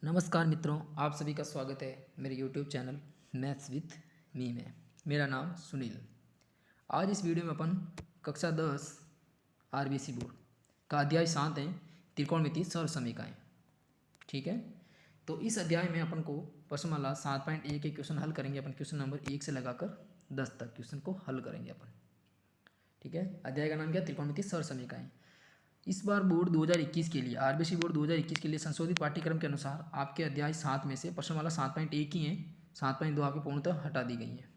नमस्कार मित्रों, आप सभी का स्वागत है मेरे YouTube channel maths with me में। मेरा नाम सुनील। आज इस वीडियो में अपन कक्षा 10 आरबीसी बोर्ड का अध्याय 7 है त्रिकोणमितीय सरल समीकरण। ठीक है, तो इस अध्याय में अपन को प्रश्नमाला 7.1 के क्वेश्चन हल करेंगे। अपन क्वेश्चन नंबर 1 से लगाकर 10 तक क्वेश्चन को हल करेंगे अपन। ठीक है, अध्याय का नाम क्या? त्रिकोणमितीय सरल समीकरण। इस बार बोर्ड 2021 के लिए आरबीसी बोर्ड 2021 के लिए संशोधित पाठ्यक्रम के अनुसार आपके अध्याय 7 में से प्रश्नमाला 7.1 ही है, 7.2 आपकी पूर्णतः हटा दी गई है।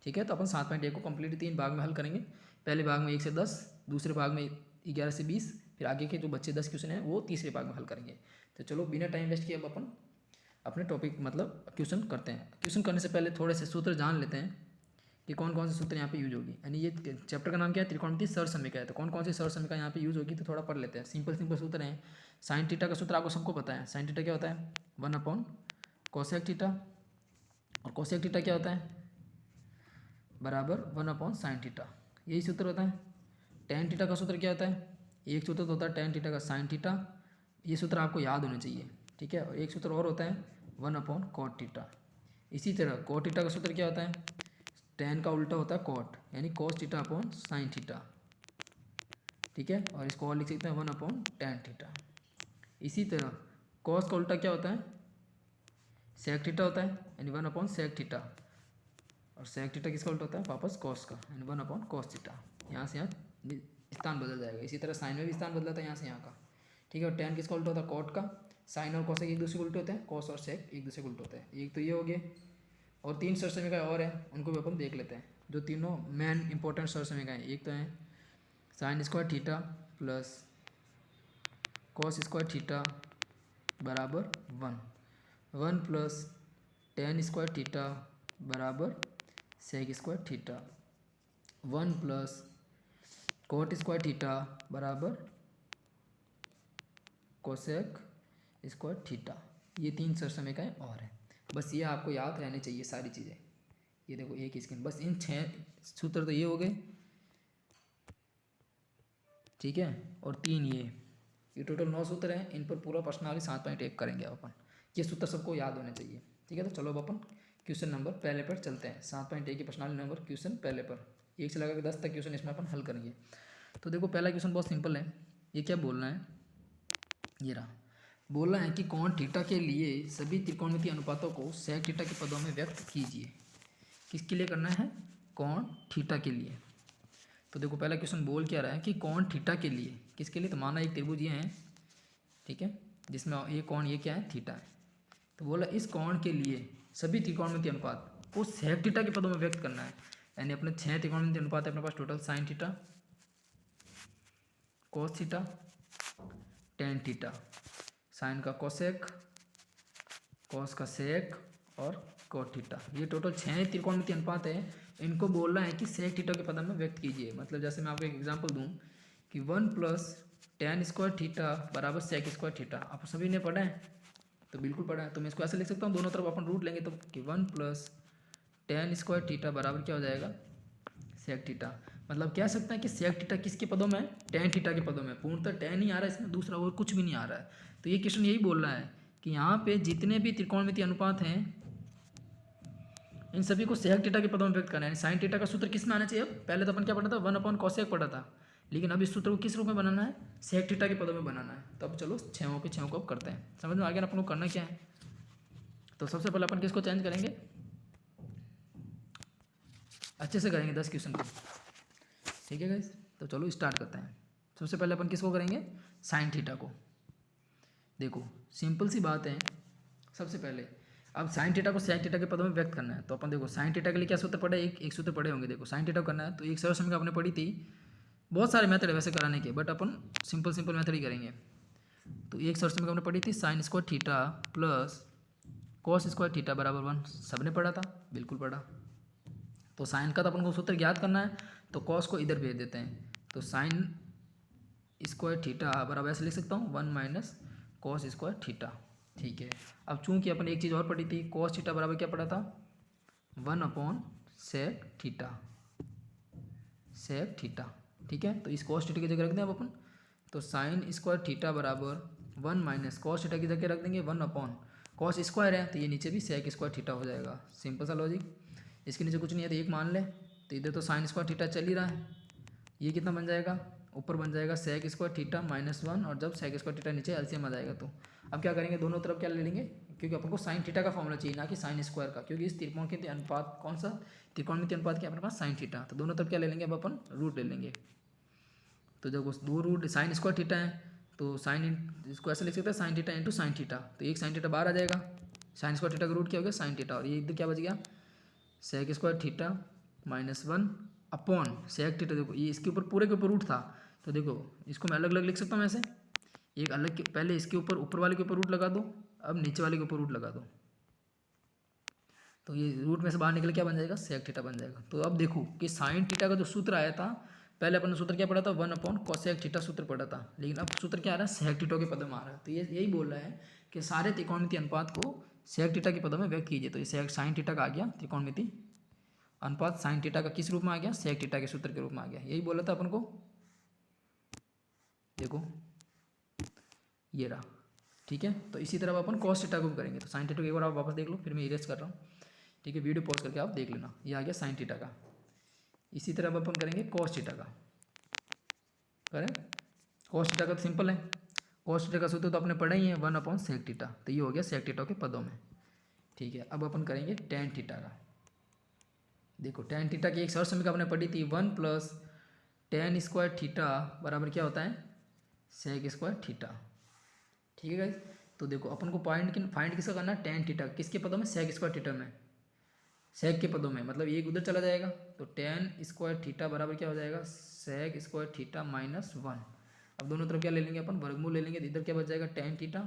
ठीक है, तो अपन 7.1 को कंप्लीट 3 भाग में हल करेंगे। पहले भाग में 1 से 10, दूसरे भाग में 11 से 20, फिर आगे के जो बच्चे 10 क्वेश्चन हैं वो तीसरे भाग में हल करेंगे। तो चलो बिना टाइम वेस्ट किए अब अपन अपने टॉपिक मतलब क्वेश्चन करते हैं। क्वेश्चन करने से पहले थोड़े से सूत्र जान लेते हैं कि कौन कौन से सूत्र यहाँ पे यूज होगी। यानी ये चैप्टर का नाम क्या है? त्रिकोणमितीय सरल समीकरण है। तो कौन कौन से सरल समीकरण यहाँ पे यूज होगी तो थोड़ा पढ़ लेते हैं। सिंपल सूत्र हैं। साइन थीटा का सूत्र आपको सबको पता है। साइन थीटा क्या होता है? 1/कोसेक थीटा। और कोसेक थीटा क्या होता है? बराबर 1/साइन थीटा। यही सूत्र होता है। टेन थीटा का सूत्र क्या होता है? एक सूत्र तो होता है टेन थीटा का साइन थीटा। ये सूत्र आपको याद होने चाहिए। ठीक है, और एक सूत्र और होता है 1/कॉट थीटा। इसी तरह कॉट थीटा का सूत्र क्या होता है? टेन का उल्टा होता है कॉट, यानी cos theta upon sine theta. ठीक है, और इसको और लिख सकते हैं 1/टेन थीटा। इसी तरह कॉस का उल्टा क्या होता है? सेक थीटा होता है, यानी 1/सेक थीटा। और सेक थीटा किसका उल्टा होता है? वापस कॉस का, यानी 1/कॉस थीटा। यहाँ से यहाँ स्थान बदल जाएगा। इसी तरह साइन में भी स्थान बदला था यहाँ से यहाँ का। ठीक है, और टेन किसका उल्टा होता है? कॉट का। साइन और कॉसेक एक दूसरे को उल्टे होते हैं, कॉस और सेक एक दूसरे को उल्टे होते हैं। एक तो ये हो गया, और 3 सरल समीकरण और है, उनको भी अपन देख लेते हैं। जो तीनों मेन इंपॉर्टेंट सरल समीकरण हैं, एक तो है sine square theta plus cos square theta बराबर 1 प्लस टेन स्क्वायर थीटा बराबर sec square theta, 1 plus cot square theta बराबर कोसेक स्क्वायर थीटा। ये 3 सरल समीकरण और हैं। बस ये आपको याद रहने चाहिए सारी चीज़ें। ये देखो एक स्क्रीन, बस इन 6 सूत्र तो ये हो गए। ठीक है, और 3 ये टोटल 9 सूत्र हैं। इन पर पूरा प्रश्नावली 7.1 करेंगे अपन। ये सूत्र सबको याद होने चाहिए। ठीक है, तो चलो अब अपन क्वेश्चन नंबर पहले पर चलते हैं। 7.1 की प्रश्नावली नंबर क्वेश्चन पहले पर 1 से लगा 10 तक क्वेश्चन इसमें अपन हल करेंगे। तो देखो पहला क्वेश्चन बहुत सिंपल है। ये क्या बोलना है? ये रहा, बोलना है कि कोण थीटा के लिए सभी त्रिकोणमितीय अनुपातों को सेक थीटा के पदों में व्यक्त कीजिए। किसके लिए करना है? कोण थीटा के लिए। तो देखो पहला क्वेश्चन बोल क्या रहा है कि कोण थीटा के लिए, किसके लिए? तो माना एक त्रिभुज ये है, ठीक है, जिसमें ये कोण ये क्या है? थीटा है। तो बोला इस कोण के लिए सभी त्रिकोणमितीय अनुपात को सेक थीटा के पदों में व्यक्त करना है। यानी अपने 6 त्रिकोणमितीय अनुपात है अपने पास total. Sine theta, cos theta, tan theta, sine का कोसेक, कॉस का सेक और कोट थीटा। ये टोटल 6 त्रिकोणमितीय अनुपात है। इनको बोलना है कि सेक थीटा के पद में व्यक्त कीजिए। मतलब जैसे मैं आपको एक एग्जांपल दूं कि 1 प्लस टेन स्क्वायर थीटा बराबर सेक स्क्वायर थीटा। आप सभी ने पढ़ा है? तो बिल्कुल पढ़ा है। तो मैं इसको ऐसे लिख सकता हूँ, दोनों तरफ अपन रूट लेंगे तो कि 1 प्लस टेन स्क्वायर थीटा बराबर क्या हो जाएगा? Sec theta. मतलब कह सकते हैं कि सेक थीटा किसके पदों में है? टेन थीटा के पदों में। पूर्णतः टेन ही आ रहा है इसमें, दूसरा और कुछ भी नहीं आ रहा है। तो ये क्वेश्चन यही बोल रहा है कि यहाँ पे जितने भी त्रिकोणमितीय अनुपात हैं इन सभी को सेक थीटा के पदों में व्यक्त करना है। साइन थीटा का सूत्र किस में आना चाहिए? पहले तो अपन क्या पढ़ा था? 1/कोसेक पढ़ा था, लेकिन अब इस सूत्र को किस रूप में बनाना है? सेक थीटा के पदों में बनाना है। तो अब चलो 6 के 6 को अब करते हैं। समझ में आ गया ना अपन को करना क्या है? तो सबसे पहले अपन किसको चेंज करेंगे? अच्छे से करेंगे 10 क्वेश्चन को। ठीक है गाइस, तो चलो स्टार्ट करते हैं। सबसे पहले अपन किसको करेंगे? साइन थीटा को। देखो सिंपल सी बात है। सबसे पहले अब साइन थीटा को सेक थीटा के पदों में व्यक्त करना है। तो अपन देखो साइन थीटा के लिए क्या सूत्र पढ़े? एक सूत्र पढ़े होंगे। देखो साइन थीटा को करना है तो एक सरल समीकरण आपने पढ़ी थी। बहुत सारे मेथड है वैसे कराने के, बट अपन सिंपल मेथड ही करेंगे। तो एक सरल समीकरण आपने पढ़ी थी sign square theta plus cos square theta बराबर 1। सबने पढ़ा था? बिल्कुल पढ़ा। तो साइन का तो अपन को सूत्र याद करना है, तो कॉस को इधर भेज देते हैं। तो साइन स्क्वायर थीटा बराबर ऐसे लिख सकता हूँ 1 माइनस कॉस स्क्वायर थीटा। ठीक है, अब चूंकि अपन एक चीज़ और पढ़ी थी, कॉस थीटा बराबर क्या पढ़ा था? 1/सेक थीटा। Sec theta. ठीक है, तो इस कॉस थीटा की जगह रख दें अब अपन। तो साइन स्क्वायर थीटा बराबर 1 माइनस कॉस थीटा की जगह रख देंगे 1 अपॉन कॉस स्क्वायर है तो ये नीचे भी सेक स्क्वायर थीटा हो जाएगा। सिंपल सा लॉजिक। इसके नीचे कुछ नहीं है तो एक मान ले, तो इधर तो साइन स्क्वायर थीटा चल ही रहा है, ये कितना बन जाएगा, ऊपर बन जाएगा सेक स्क्वायर थीटा -1, और जब सेक स्क्वायर थीटा नीचे एलसीएम आ जाएगा तो अब क्या करेंगे, दोनों तरफ क्या ले लेंगे, क्योंकि अपन को साइन थीटा का फॉर्मूला चाहिए ना कि साइन स्क्वायर का, क्योंकि इस त्रिकोण के अनुपात कौन सा त्रिकोणमितीय अनुपात के अपने पास साइन थीटा, तो दोनों तरफ क्या ले लेंगे, अब अपन रूट ले लेंगे। तो जब उस दो रूट साइन स्क्वायर थीटा है तो साइन इसको ऐसे लिख सकते हैं sine theta into sine theta, तो एक साइन थीटा बाहर आ जाएगा, साइन स्क्वायर थीटा का रूट क्या हो गया साइन थीटा, और ये इधर क्या बच गया sec square theta -1 upon sec theta. देखो ये इसके ऊपर पूरे के ऊपर रूट था, तो देखो इसको मैं अलग अलग लिख सकता हूँ ऐसे, एक अलग के पहले इसके ऊपर वाले के ऊपर रूट लगा दो, अब नीचे वाले के ऊपर रूट लगा दो, तो ये रूट में से बाहर निकल क्या बन जाएगा सेक थीटा बन जाएगा। तो अब देखो कि साइन थीटा का जो सूत्र आया था, पहले अपन ने सूत्र क्या पढ़ा था 1 अपॉन कोसेक थीटा सूत्र पढ़ा था, लेकिन अब सूत्र क्या आ रहा है सेक थीटा के पदों में आ रहा है। तो ये यही बोल रहा है कि सारे त्रिकोणमितीय अनुपात को सेक थीटा के पदों में व्यक्त कीजिए। तो ये सेक साइन थीटा का आ गया त्रिकोणमितीय अनुपात साइन थीटा का किस रूप में आ गया सेक थीटा के सूत्र के रूप में आ गया, यही बोला था अपन को। देखो ये रहा, ठीक है। तो इसी तरह अपन कॉस थीटा को भी करेंगे, तो साइन थीटा को एक बार आप वापस देख लो, फिर मैं इरेज कर रहा हूँ, ठीक है। वीडियो पॉज करके आप देख लेना, ये आ गया साइन थीटा का। इसी तरह अब अपन करेंगे कॉस थीटा का, करें कॉस थीटा का तो सिंपल है, कॉस थीटा का सूत्र तो अपने पढ़ा ही है 1 अपॉन सेक थीटा, तो ये हो गया सेक थीटा के पदों में, ठीक है। अब अपन करेंगे टेन थीटा का। देखो टेन थीटा की एक सरल समीकरण आपने पढ़ी थी 1 प्लस टेन स्क्वायर थीटा बराबर क्या होता है सेक स्क्वायर थीटा, ठीक है गाइस। तो देखो अपन को फाइंड किसका करना है टेन थीटा, किसके पदों में सेक स्क्वायर थीटा में, सेक के पदों में, मतलब एक उधर चला जाएगा, तो टेन स्क्वायर थीटा बराबर क्या हो जाएगा सेक स्क्वायर थीटा -1। अब दोनों तरफ क्या ले लेंगे अपन वर्गमूल ले लेंगे, तो इधर क्या बच जाएगा टेन थीटा,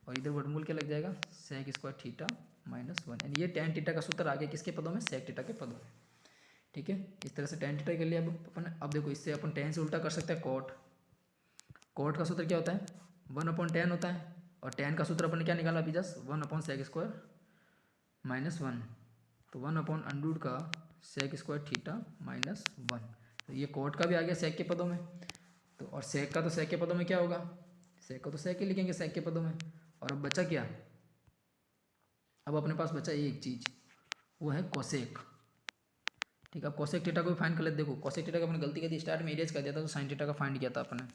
और इधर वर्गमूल क्या लग जाएगा सेक स्क्वायर थीटा -1, यानी ये टेन थीटा का सूत्र आ गया किसके पदों में सेक थीटा के पदों में, ठीक है। इस तरह से टेन थीटा के लिए अब अपन अब देखो इससे अपन टेन से उल्टा कर सकते हैं कोट, कोट का सूत्र क्या होता है 1 अपॉन टेन होता है, और टेन का सूत्र अपन ने क्या निकाला अभी जस्ट 1 अपॉन सेक स्क्वायर -1, तो 1 अपॉन अंडरूट का सेक स्क्वायर थीटा -1, तो ये कोट का भी आ गया सेक के पदों में, तो और सेक का तो सेक के पदों में क्या होगा, सेक को तो सेक ही लिखेंगे सेक के पदों में। और अब बचा क्या, अब अपने पास बचा एक चीज़, वो है कोसेक, ठीक है। अब कोसेक थीटा को भी फाइंड कर लेते। देखो कोसेक थीटा का अपने गलती कर दी, स्टार्ट में इरेज कर दिया था, तो साइन थीटा का फाइंड किया था अपने।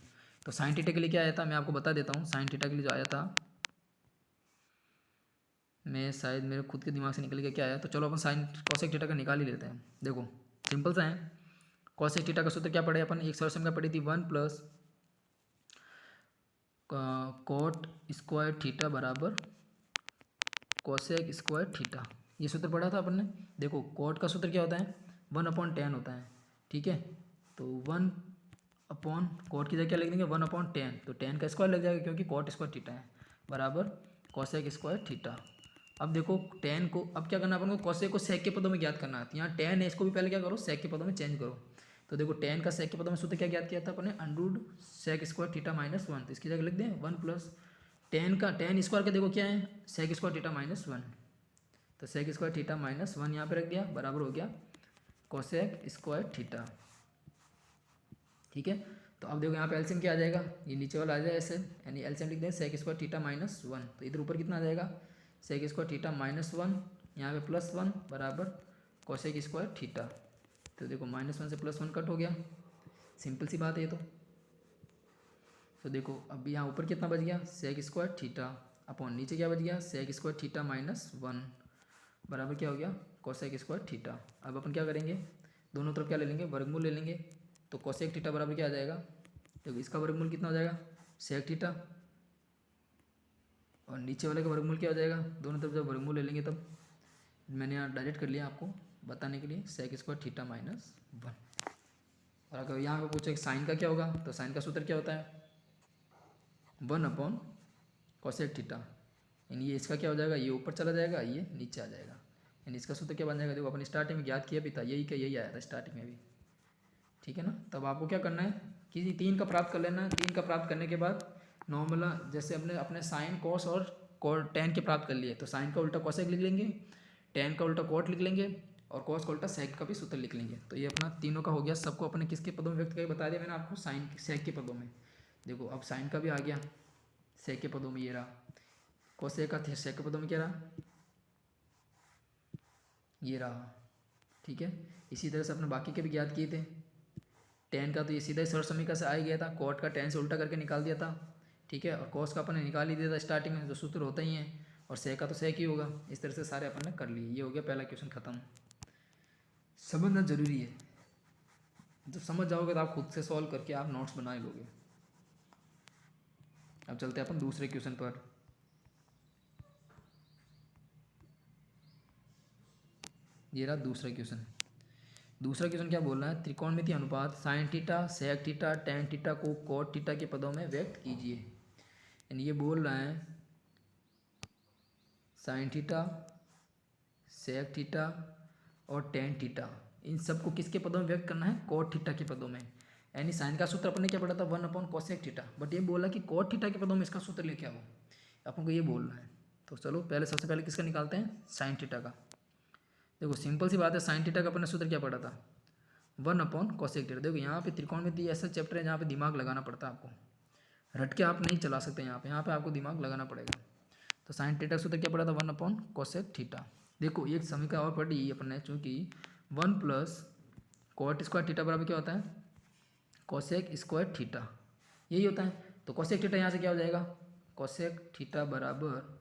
तो साइन थीटा के लिए क्या आया था मैं आपको बता देता हूँ, साइन थीटा के लिए जो आया था, मैं शायद मेरे खुद के दिमाग से निकल के क्या आया, तो चलो अपन साइन कोसेक थीटा का निकाल ही लेते हैं। देखो सिंपल सा है, कोसेक थीटा का सूत्र क्या पढ़े अपन, एक सरल समीकरण पढ़ी थी 1 प्लस कोट स्क्वायर थीटा बराबर कोसेक स्क्वायर थीटा, ये सूत्र पढ़ा था अपन ने। देखो कोट का सूत्र क्या होता है 1 अपॉन टेन होता है, ठीक है। तो 1 अपॉन कोट की जगह क्या लिख देंगे 1 अपॉन टेन, तो टेन का स्क्वायर लग जाएगा क्योंकि कोट स्क्वायर थीटा है, बराबर कोसेक स्क्वायर थीटा। अब देखो टेन को अब क्या करना है अपन को, कोसेक को सेक के पदों में ज्ञात करना है, तो यहाँ टेन है इसको भी पहले क्या करो सेक के पदों में चेंज करो। तो देखो टेन का सेक के पदों में सूत्र क्या ज्ञात किया था अपन ने अंडरूट सेक स्क्वायर थीटा -1, तो इसकी जगह लिख दें 1 प्लस टेन का टेन स्क्वायर का देखो क्या है सेक स्क्वायर थीटा -1, तो सेक स्क्वायर थीटा -1 यहाँ पे रख दिया, बराबर हो गया कोसेक स्क्वायर थीटा, ठीक है। तो अब देखो यहाँ पे एलसीएम क्या आ जाएगा, ये नीचे वाला आ जाएगा ऐसे, यानी एलसीएम लिख दें सेक स्क्वायर थीटा -1, तो इधर ऊपर कितना आ जाएगा सेक स्क्वायर थीटा -1, यहाँ पे +1 बराबर कोसेक स्क्वायर थीटा। तो देखो -1 से +1 कट हो गया, सिंपल सी बात है ये तो देखो अब यहाँ ऊपर कितना बच गया सेक स्क्वायर थीटा अपॉन नीचे क्या बच गया सेक स्क्वायर थीटा -1 बराबर क्या हो गया कोसेक स्क्वायर थीटा। अब अपन क्या करेंगे दोनों तरफ क्या ले लेंगे वर्गमूल ले लेंगे, तो कोसेक थीटा बराबर क्या आ जाएगा, देखो इसका वर्गमूल कितना हो जाएगा सेक थीटा, और नीचे वाले का वर्गमूल क्या हो जाएगा, दोनों तरफ जब वर्गमूल ले लेंगे तब, मैंने यहाँ डायरेक्ट कर लिया आपको बताने के लिए सेक स्क्वायर थीटा -1। और अगर यहाँ पे पूछे साइन का क्या होगा, तो साइन का सूत्र क्या होता है 1 अपॉन कोसेक थीटा, यानी ये इसका क्या हो जाएगा ये ऊपर चला जाएगा ये नीचे आ जाएगा, यानी इसका सूत्र क्या बन जाएगा, देखो अपन स्टार्टिंग में ज्ञात किया भी था यही का यही आया था स्टार्टिंग में भी, ठीक है ना। तब आपको क्या करना है कि तीन का प्राप्त कर लेना है, तीन का प्राप्त करने के बाद नॉर्मल जैसे अपने साइन कोस और टेन के प्राप्त कर लिए, तो साइन का उल्टा कोसेक लिख लेंगे, टेन का उल्टा कोट लिख लेंगे, और कोस का उल्टा सेक का भी सूत्र लिख लेंगे। तो ये अपना तीनों का हो गया, सबको अपने किसके पदों में व्यक्त करके बता दिया मैंने आपको साइन सेक के पदों में। देखो अब साइन का भी आ गया सेक के पदों में ये रहा, कोसेक का सेक के पदों में क्या रहा, ये रहा। ठीक है, इसी तरह से अपने बाकी के भी ज्ञात किए थे। टेन का तो ये सीधा सर्व समीकरण से आ ही गया था, कॉट का टेन से उल्टा करके निकाल दिया था। ठीक है, और कॉस का अपन ने निकाल ही दिया था स्टार्टिंग में, जो सूत्र होता ही है, और सेक का तो सेक ही होगा। इस तरह से सारे अपन ने कर लिए। ये हो गया पहला क्वेश्चन खत्म। समझना जरूरी है, जब समझ जाओगे तो आप खुद से सॉल्व करके आप नोट्स बना लोगे। अब चलते हैं अपन दूसरे क्वेश्चन पर। ये रहा दूसरा क्वेश्चन। दूसरा क्वेश्चन क्या बोल रहा है, त्रिकोणमितीय अनुपात sine theta, sec theta, tan theta को कॉट थीटा के पदों में व्यक्त कीजिए। यानी ये बोल रहा है साइन थीटा, सेक थीटा और टेन थीटा, इन सबको किसके पदों में व्यक्त करना है, कॉट थीटा के पदों में। यानी साइन का सूत्र अपन ने क्या पढ़ा था, 1/cosec थीटा, बट ये बोला कि कॉट थीटा के पदों में इसका सूत्र लेके आओ, अपन को ये बोलना है। तो चलो पहले सबसे पहले किसका निकालते हैं, साइन थीटा का। देखो सिंपल सी बात है, साइन थीटा का अपन ने सूत्र क्या पढ़ा था, 1/cosec थीटा। देखो यहाँ पे त्रिकोणमिति ऐसा चैप्टर है जहाँ पे दिमाग लगाना पड़ता है आपको, रट के आप नहीं चला सकते। यहाँ पे आपको दिमाग लगाना पड़ेगा। तो साइन थीटा का सूत्र क्या पड़ा था, 1/cosec थीटा। देखो एक समीकरण और पढ़ी अपन ने, चूँकि 1 प्लस कॉट स्क्वायर थीटा बराबर क्या होता है, कोसेक स्क्वायर थीटा, यही होता है। तो कोसेक थीटा यहाँ से क्या हो जाएगा, कोसेक थीटा बराबर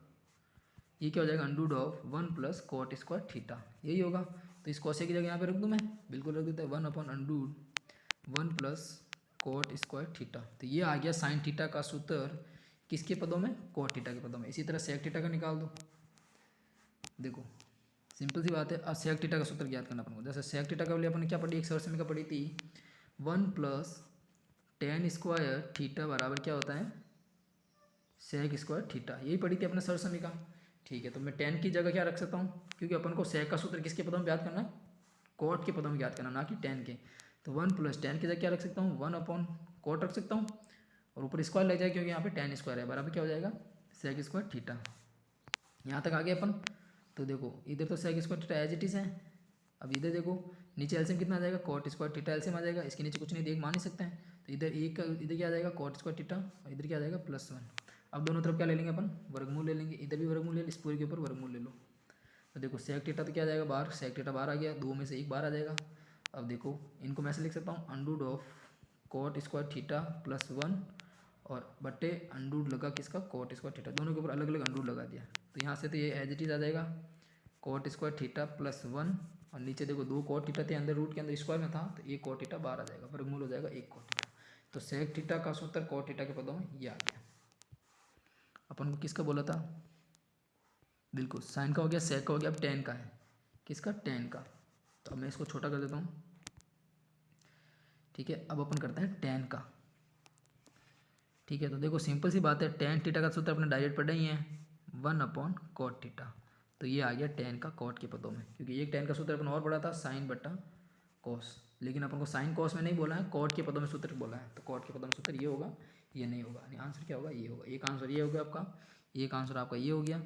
ये क्या हो जाएगा, under root of 1 plus cot square theta, यही होगा। तो इस कोसेक की जगह यहाँ पे रख दूँ मैं, बिल्कुल रख देते हैं, 1/अंडूड 1 प्लस कॉट स्क्वायर थीटा। तो ये आ गया साइन थीटा का सूत्र किसके पदों में, कॉट थीटा के पदों में। इसी तरह सेक थीटा का निकाल दो। देखो सिंपल सी बात है, अब सेक थीटा का सूत्र ज्ञात करना अपन को। जैसे सेक थीटा का लिए अपन ने क्या पढ़ी, एक सर्व समीकरण पढ़ी थी, 1 प्लस टेन स्क्वायर थीटा बराबर क्या होता है, सेक स्क्वायर थीटा, यही पढ़ी थी अपने सर्व समीकरण। ठीक है, तो मैं टेन की जगह क्या रख सकता हूँ, क्योंकि अपन को सेक का सूत्र किसके पदों में ज्ञात करना है, कॉट के पदों में ज्ञात करना, ना कि टेन के। तो 1 प्लस टेन की जगह क्या रख सकता हूँ, 1/कॉट रख सकता हूँ, और ऊपर स्क्वायर लग जाएगा क्योंकि यहाँ पे टेन स्क्वायर है, बराबर क्या हो जाएगा, सेक स्क्वायर थीटा। यहाँ तक आ गए अपन। तो देखो इधर तो sec square theta as it is है। अब इधर देखो नीचे एलसीएम कितना आ जाएगा, कॉट स्क्वायर थीटा एलसीएम आ जाएगा, इसके नीचे कुछ नहीं देख मान ही सकते हैं। तो इधर एक का इधर क्या आ जाएगा, कॉट स्क्वायर थीटा, और इधर क्या आ जाएगा +1। अब दोनों तरफ क्या ले लेंगे अपन, वर्गमूल ले लेंगे, इधर भी वर्गमूल ले, इस पूरे के ऊपर वर्गमूल ले लो। तो देखो सेक थीटा तो क्या आ जाएगा बाहर, सेक थीटा बाहर आ गया, दो में से एक बाहर आ जाएगा। अब देखो इनको मैं ऐसे लिख सकता हूँ, अंडूड ऑफ कॉट स्क्वायर थीटा +1 और बट्टे अंडूड लगा किसका, कॉट स्क्वायर थीटा, दोनों के ऊपर अलग अलग अंडूड लगा दिया। तो यहाँ से तो ये एज इट इज़ आ जाएगा, कॉट स्क्वायर थीटा +1, और नीचे देखो दो कॉट थीटा थे अंदर, रूट के अंदर स्क्वायर में था, तो एक कॉट थीटा बाहर आ जाएगा, वर्गमूल हो जाएगा एक कॉट थीटा। तो सेक थीटा का सूत्र कॉट थीटा के पदों में ये आ गया। अपन को किसका बोला था, बिल्कुल साइन का हो गया, सेक का हो गया, अब टेन का है, किसका, टेन का। तो अब मैं इसको छोटा कर देता हूँ। ठीक है, अब अपन करते हैं टेन का। ठीक है, तो देखो सिंपल सी बात है, टेन थीटा का सूत्र अपने डायरेक्ट पढ़ा ही है, 1/कॉट थीटा। तो ये आ गया टेन का कॉट के पदों में, क्योंकि एक टेन का सूत्र अपन और पढ़ा था साइन बट्टा कॉस, लेकिन अपन को साइन कॉस में नहीं बोला है, कॉट के पदों में सूत्र बोला है। तो कॉट के पदों में सूत्र ये होगा, ये नहीं होगा, यानी आंसर क्या होगा, ये होगा। एक आंसर ये हो गया आपका, एक आंसर आपका ये हो गया,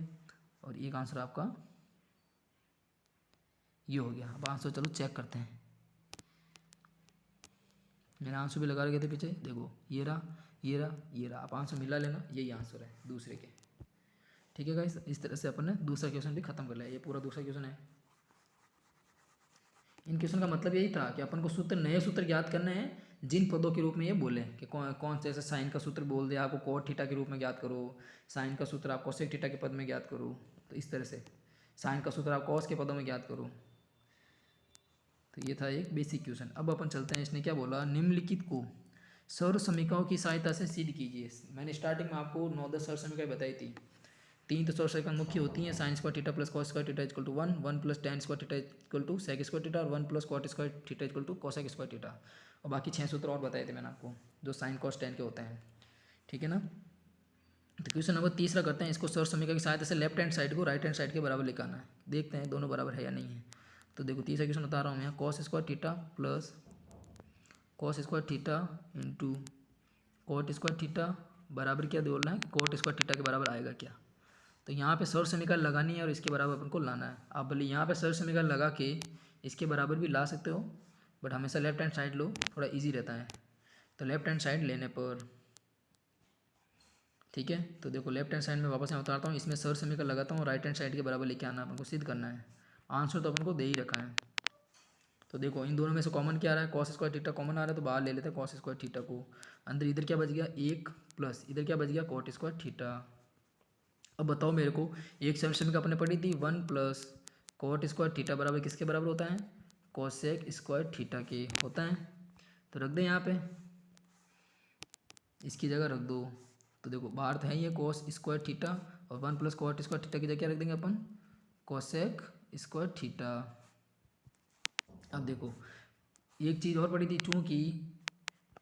और एक आंसर आपका ये हो गया। अब आंसर चलो चेक करते हैं, मैंने आंसर भी लगा रखे थे पीछे, देखो ये रहा, ये रहा, ये रहा। आप आंसर मिला लेना, यही आंसर है दूसरे के। ठीक है गाइस, इस तरह से अपन ने दूसरा क्वेश्चन भी खत्म कर लिया। ये पूरा दूसरा क्वेश्चन है। इन क्वेश्चन का मतलब यही था कि अपन को सूत्र, नए सूत्र ज्ञात करने हैं, जिन पदों के रूप में ये बोले कि कौन से, ऐसे साइन का सूत्र बोल दिया आपको कॉट थीटा के रूप में ज्ञात करो, साइन का सूत्र आप कोसेक थीटा के पद में ज्ञात करो, तो इस तरह से साइन का सूत्र आप कॉस के पदों में ज्ञात करो। तो ये था एक बेसिक क्वेश्चन। अब अपन चलते हैं, इसने क्या बोला, निम्नलिखित को सर्व समीकरणों की सहायता से सिद्ध कीजिए। मैंने स्टार्टिंग में आपको 9-10 सर्व समीकरण बताई थी। तीन तो सर्व समीकरण मुख्य होती हैं, sine square theta plus cos square theta equal to 1, 1 plus tan square theta equal to sec square theta, और 1 plus cot square theta equal to cosec square theta. और बाकी 6 सूत्र और बताए थे मैंने आपको, जो साइन कॉस टेन के होते हैं। ठीक है ना। तो क्वेश्चन नंबर तीसरा करते हैं, इसको सर्व समीकरण की सहायता से लेफ्ट हैंड साइड को राइट हैंड साइड के बराबर लिखाना है। देखते हैं दोनों बराबर है या नहीं है। तो देखो तीसरा क्वेश्चन बता रहा हूँ मैं, cos square theta plus cos square theta into cot square theta बराबर क्या बोलना है, कॉट स्क्वायर थीटा के बराबर आएगा क्या। तो यहाँ पे सर्व समीकरण लगानी है और इसके बराबर अपन को लाना है। आप भले यहाँ पे सर्व समीकरण लगा के इसके बराबर भी ला सकते हो, बट हमेशा लेफ्ट हैंड साइड लो, थोड़ा इजी रहता है। तो लेफ्ट हैंड साइड लेने पर, ठीक है, तो देखो लेफ्ट हैंड साइड में वापस यहाँ उतारता हूँ, इसमें सर समीकरण लगाता हूँ, राइट हैंड साइड के बराबर लेके आना, अपन को सिद्ध करना है। आंसर तो अपन को दे ही रखा है। तो देखो इन दोनों में से कॉमन क्या आ रहा है, कॉस स्क्वायर थीटा कॉमन आ रहा है, तो बाहर ले लेते हैं कॉस स्क्वायर थीटा को। अंदर इधर क्या बच गया, एक प्लस इधर क्या बच गया, कॉट स्क्वायर थीटा। अब बताओ मेरे को, एक समीकरण अपने पढ़ी थी 1 प्लस कॉट स्क्वायर थीटा बराबर किसके बराबर होता है, कोसेक स्क्वायर थीटा के होता है। तो रख दें यहाँ पे, इसकी जगह रख दो। तो देखो बाहर तो है ये कोस स्क्वायर थीटा, और 1 प्लस कॉट स्क्वायर थीटा की जगह क्या रख देंगे अपन, कोसेक स्क्वायर थीटा। अब देखो एक चीज़ और पड़ी थी, चूँकि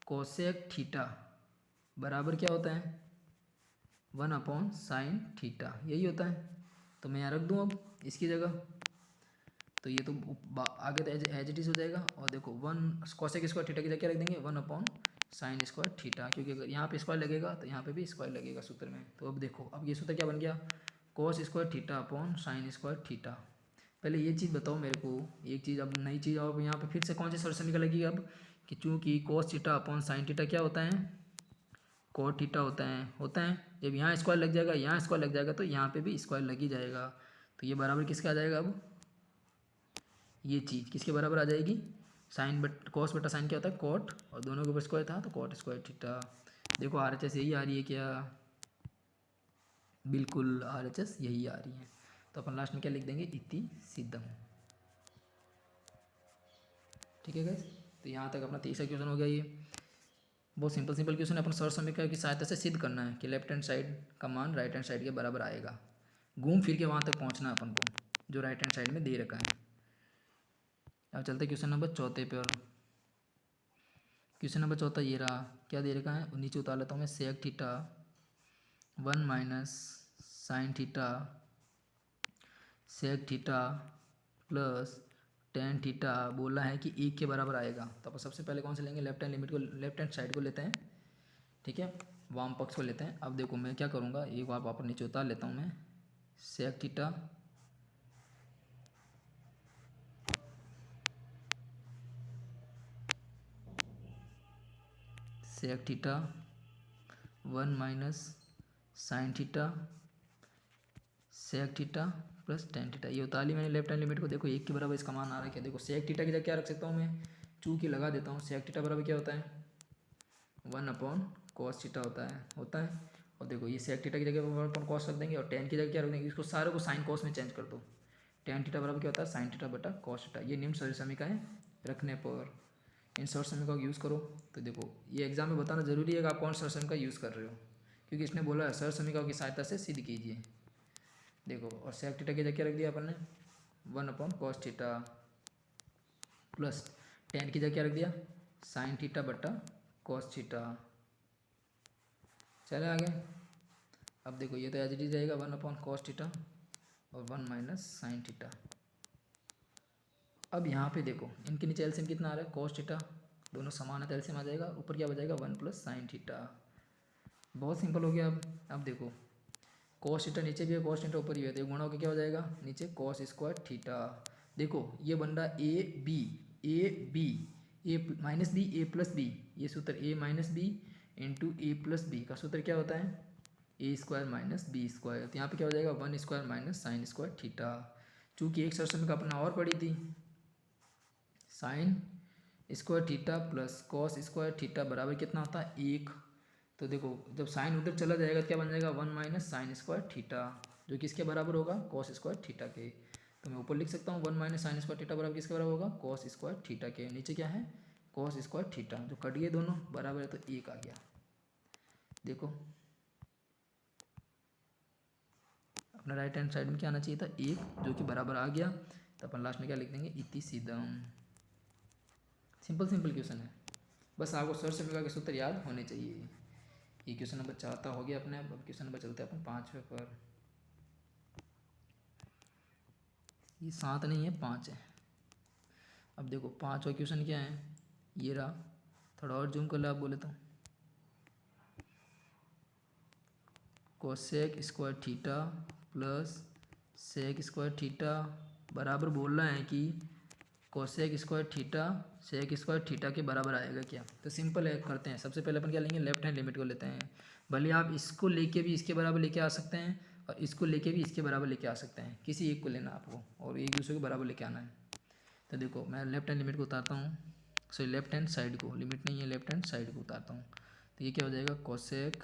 कोसेक थीटा बराबर क्या होता है, 1/sin थीटा, यही होता है। तो मैं यहाँ रख दूँ अब इसकी जगह, तो ये तो आगे तो एज इट इज़ हो जाएगा। और देखो 1 कोसेक स्क्वायर थीटा की जगह क्या रख देंगे, 1/sin स्क्वायर थीटा, क्योंकि अगर यहाँ पे स्क्वायर लगेगा तो यहाँ पे भी स्क्वायर लगेगा सूत्र में। तो अब देखो, अब ये सूत्र क्या बन गया, cos square theta upon sine square theta. पहले ये चीज़ बताओ मेरे को, एक चीज़, अब नई चीज़, और यहाँ पे फिर से कौन सी सरसमी का लगेगी अब, कि चूँकि cos theta upon sine theta क्या होता है, कोट थीटा होता है। जब यहाँ स्क्वायर लग जाएगा, यहाँ स्क्वायर लग जाएगा, तो यहाँ पे भी स्क्वायर लग ही जाएगा। तो ये बराबर किसका आ जाएगा, अब ये चीज़ किसके बराबर आ जाएगी, साइन बट कॉस बटा साइन क्या होता है, कोट, और दोनों के ऊपर स्क्वायर था तो कोट स्क्वायर थीटा। देखो RHS यही आ रही है क्या, बिल्कुल RHS यही आ रही है। तो अपन लास्ट में क्या लिख देंगे, इति सिद्धम। ठीक है गाइस, तो यहाँ तक अपना 30 क्वेश्चन हो गया। ये बहुत सिंपल क्वेश्चन है, अपन सर्च समीकरण की सहायता से सिद्ध करना है कि लेफ्ट हैंड साइड का मान राइट हैंड साइड के बराबर आएगा। घूम फिर के वहाँ तक पहुँचना है अपन को, जो राइट हैंड साइड में दे रखा है। अब चलते क्वेश्चन नंबर 4 पे। और क्वेश्चन नंबर 4 ये रहा, क्या दे रखा है, नीचे उतार लेता हूँ मैं, sec theta 1 - sine theta sec theta plus tan theta बोला है कि 1 के बराबर आएगा। तो अपन सबसे पहले कौन से लेंगे, लेफ्ट हैंड लिमिट को, लेफ्ट हैंड साइड को लेते हैं। ठीक है, वाम पक्ष को लेते हैं। अब देखो मैं क्या करूँगा, एक बार वापस नीचे उतार लेता हूँ मैं, sec theta sec theta 1 - sine theta sec theta plus tan theta, ये उतार ली मैंने लेफ्ट हैंड लिमिट को। देखो 1 के बराबर इसका मान आ रहा है क्या, देखो सेक थीटा की जगह क्या रख सकता हूँ मैं, चूँकि लगा देता हूँ। सेक थीटा बराबर क्या होता है, 1/cos थीटा होता है। और देखो ये सेक थीटा की जगह 1/cos रख देंगे, और टेन की जगह क्या रख देंगे, इसको सारे को साइन कॉस में चेंज कर दो। टेन थीटा बराबर क्या होता है, साइन थीटा बटा कॉस थीटा। ये निम्न सरल समीकरण रखने पर इन सरल समीकरणों का यूज़ करो। तो देखो ये एग्जाम में बताना जरूरी है कि आप कौन सरल समीकरण यूज़ कर रहे हो, क्योंकि इसने बोला है सरल समीकरणों की सहायता से सिद्ध कीजिए। देखो, और सेक थीटा की जगह क्या रख दिया अपन ने, 1/cos थीटा प्लस टेन की जगह क्या रख दिया, साइन थीटा बटा कॉस थीटा। चले आगे। अब देखो ये तो एज इट इज जाएगा, 1/cos थीटा और 1 - साइन थीटा। अब यहाँ पे देखो इनके नीचे एलसीएम कितना आ रहा है, cos थीटा, दोनों समान है तो एलसीएम आ जाएगा, ऊपर क्या बचेगा 1 + साइन थीटा। बहुत सिंपल हो गया। अब देखो cos थीटा नीचे भी है, cos थीटा ऊपर ही है, तो गुणा होकर क्या हो जाएगा, नीचे cos स्क्वायर थीटा। देखो ये बन रहा A B A minus B A plus B, ये सूत्र a - b इंटू a+b का सूत्र क्या होता है, a² - b²। तो यहाँ पे क्या हो जाएगा, 1² - साइन स्क्वायर थीटा। चूँकि एक सरसम का अपना और पड़ी थी, sign square theta plus cos square theta बराबर कितना होता है, 1। तो देखो जब साइन उधर चला जाएगा तो क्या बन जाएगा, 1 - साइन स्क्वायर थीटा, जो किसके बराबर होगा, कॉस स्क्वायर थीटा के। तो मैं ऊपर लिख सकता हूँ 1 - साइन स्क्वायर थीटा बराबर किसके बराबर होगा, कॉस स्क्वायर थीटा के। नीचे क्या है, कॉस स्क्वायर थीटा, जो कट गए दोनों बराबर है तो 1 आ गया। देखो अपना राइट हैंड साइड में क्या आना चाहिए था, 1, जो कि बराबर आ गया। तो अपन लास्ट में क्या लिख देंगे, इति सिद्धम। सिंपल क्वेश्चन है, बस आपको सर से मिला के सूत्र याद होने चाहिए। ये क्वेश्चन नंबर 4 हो गया अपने। अब क्वेश्चन नंबर चलते हैं अपन 5वें पर। ये 7 नहीं है, 5 है। अब देखो 5वां क्वेश्चन क्या है, ये रहा, थोड़ा और जूम कर लो आप बोले तो, cosec square theta plus sec square theta बराबर बोल रहा है कि cosec square theta sec square theta के बराबर आएगा क्या। तो सिंपल है, करते हैं। सबसे पहले अपन क्या लेंगे, लेफ्ट हैंड लिमिट को लेते हैं। भले आप इसको लेके भी इसके बराबर लेके आ सकते हैं और इसको लेके भी इसके बराबर लेके आ सकते हैं, किसी एक को लेना आपको और एक दूसरे के बराबर लेके आना है। तो देखो मैं लेफ्ट हैंड लिमिट को उतारता हूँ, सॉरी लेफ्ट हैंड साइड को, लिमिट नहीं है, लेफ्ट हैंड साइड को उतारता हूँ। तो ये क्या हो जाएगा, cosec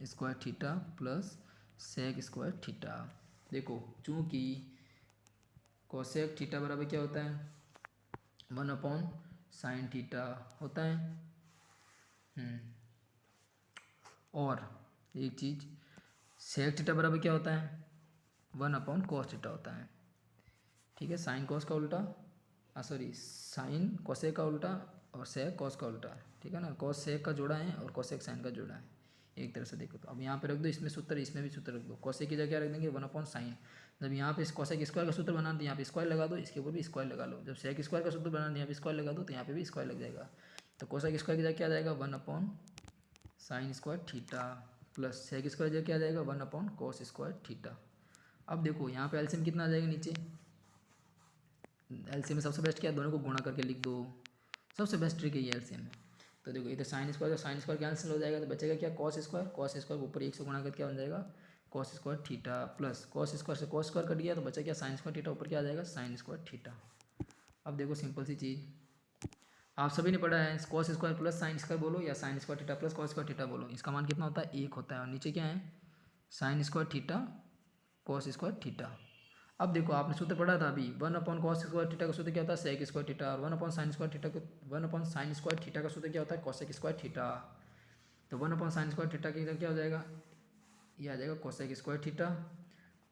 square theta plus sec square theta. देखो चूँकि कोसेक थीटा बराबर क्या होता है, 1 साइन थीटा होता है। और एक चीज़, सेक थीटा बराबर क्या होता है, 1/cos थीटा होता है। ठीक है, साइन कॉस का उल्टा, सॉरी साइन कोसेक का उल्टा और सेक कॉस का उल्टा। ठीक है ना, कॉस सेक का जोड़ा है और कोसेक साइन का जोड़ा है, एक तरह से देखो। तो अब यहाँ पे रख दो, इसमें सूत्र, इसमें भी सूत्र रख दो। कोसेक की जगह क्या रख देंगे, 1/sin। जब यहाँ पे कोसेक स्क्वायर का सूत्र बना दो, यहाँ पे स्क्वायर लगा दो, इसके ऊपर भी स्क्वायर लगा लो। जब सेक स्क्वायर का सूत्र बना दो, यहाँ पे स्क्वायर लगा दो, तो यहाँ पे भी स्क्वायर लग जाएगा। तो कोसेक स्क्वायर की जगह क्या आ जाएगा, 1/sin square theta plus sec square की जगह क्या आ जाएगा, 1/cos स्क्वायर थीटा। अब देखो यहाँ पे एलसीएम कितना आ जाएगा नीचे, एलसीएम में सबसे बेस्ट क्या है, दोनों को गुणा करके लिख दो, सबसे बेस्ट ट्रिक है ये एलसीएम में। तो देखो इधर साइन स्क्वायर कैंसिल हो जाएगा, तो बचेगा क्या, कॉस स्क्वायर ऊपर 1 से गुणा करके क्या बन जाएगा, cos square theta plus cos square से कॉस स्क्वायर कट गया, तो बचा क्या, साइन स्क्वायर थीटा, ऊपर क्या आ जाएगा, साइन स्क्वायर थीटा। अब देखो सिंपल सी चीज़, आप सभी ने पढ़ा है, cos square plus sine square बोलो या sign square theta plus cos square theta बोलो, इसका मान कितना होता है, 1 होता है। और नीचे क्या है, sine square theta cos square theta. अब देखो आपने सूत्र पढ़ा था अभी, 1/cos स्क्वायर थीटा का सूत्र क्या होता है, सेक स्क्वायर थीटा, और 1/sin स्क्वायर थीटा को 1/sin स्क्वायर थीटा का सूत्र क्या होता है, कोसेक स्क्वायर थीटा। तो 1/sin स्क्वायर थीटा की क्या हो जाएगा, ये आ जाएगा कोसेक स्क्वायर थीटा,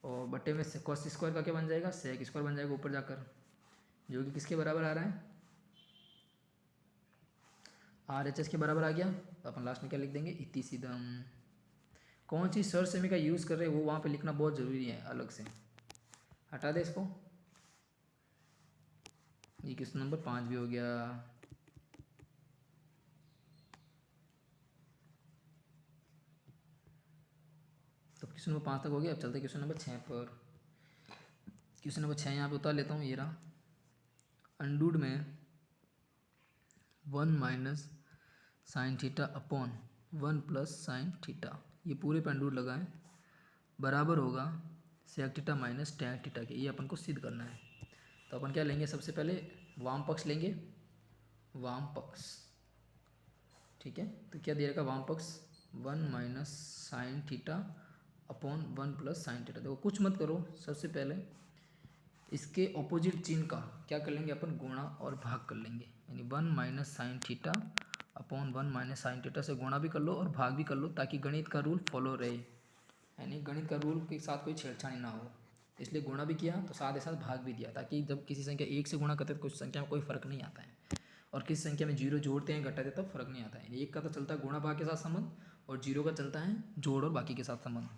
और बट्टे में कॉस स्क्वायर का क्या बन जाएगा, सेक स्क्वायर बन जाएगा ऊपर जाकर, जो कि किसके बराबर आ रहा है, RHS के बराबर आ गया। तो अपन लास्ट में क्या लिख देंगे, इति सीधम। कौन सी सर सेमी का यूज़ कर रहे हैं वो वहाँ पे लिखना बहुत ज़रूरी है अलग से, हटा दे इसको। ये क्वेश्चन नंबर 5 भी हो गया। तो क्वेश्चन नंबर 5 तक हो गया। अब चलते क्वेश्चन नंबर 6 पर। क्वेश्चन नंबर 6 यहाँ पे उतार लेता हूँ, ये रहा। अंडूड में 1 - sin theta upon 1 + sin theta, ये पूरे पे अंडूड लगा है, बराबर होगा sec theta minus tan theta के। ये अपन को सिद्ध करना है। तो अपन क्या लेंगे, सबसे पहले वाम पक्ष लेंगे, वाम पक्ष। ठीक है, तो क्या दे रखा वाम पक्ष, 1 - sin theta upon 1 + sin theta. देखो कुछ मत करो, सबसे पहले इसके ऑपोजिट चिन्ह का क्या कर लेंगे अपन, गुणा और भाग कर लेंगे। यानी 1 - sin theta upon 1 - sin theta से गुणा भी कर लो और भाग भी कर लो, ताकि गणित का रूल फॉलो रहे, यानी गणित का रूल के साथ कोई छेड़छाड़ी ना हो। इसलिए गुणा भी किया तो साथ ही साथ भाग भी दिया, ताकि जब किसी संख्या 1 से गुणा करते हैं तो कुछ संख्या में कोई फर्क नहीं आता है, और किसी संख्या में 0 जोड़ते हैं घटाते हैं तब फर्क नहीं आता है। 1 का तो चलता है गुणा भाग के साथ संबंध, और 0 का चलता है जोड़ और बाकी के साथ संबंध।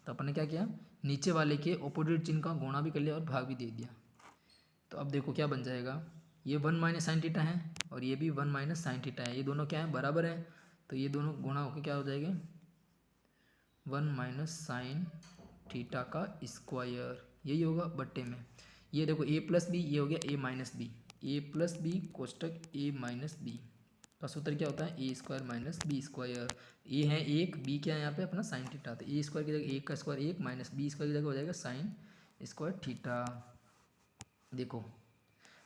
तो अपन ने क्या किया, नीचे वाले के ऑपोजिट चिन्ह का गुणा भी कर लिया और भाग भी दे दिया। तो अब देखो क्या बन जाएगा, ये 1 - sin थीटा है और ये भी 1 - sin थीटा है, ये दोनों क्या है, बराबर है। तो ये दोनों गुणा होकर क्या हो जाएंगे, 1 - sin थीटा का स्क्वायर, यही होगा बट्टे में। ये देखो a + b, ये हो गया a - b, a + b कोष्टक a - b का सूत्र क्या होता है, a² - b²। a है 1, b क्या है यहाँ पे अपना साइन थीटा, तो a² की जगह 1 का स्क्वायर 1 माइनस b² की जगह हो जाएगा साइन स्क्वायर थीटा। देखो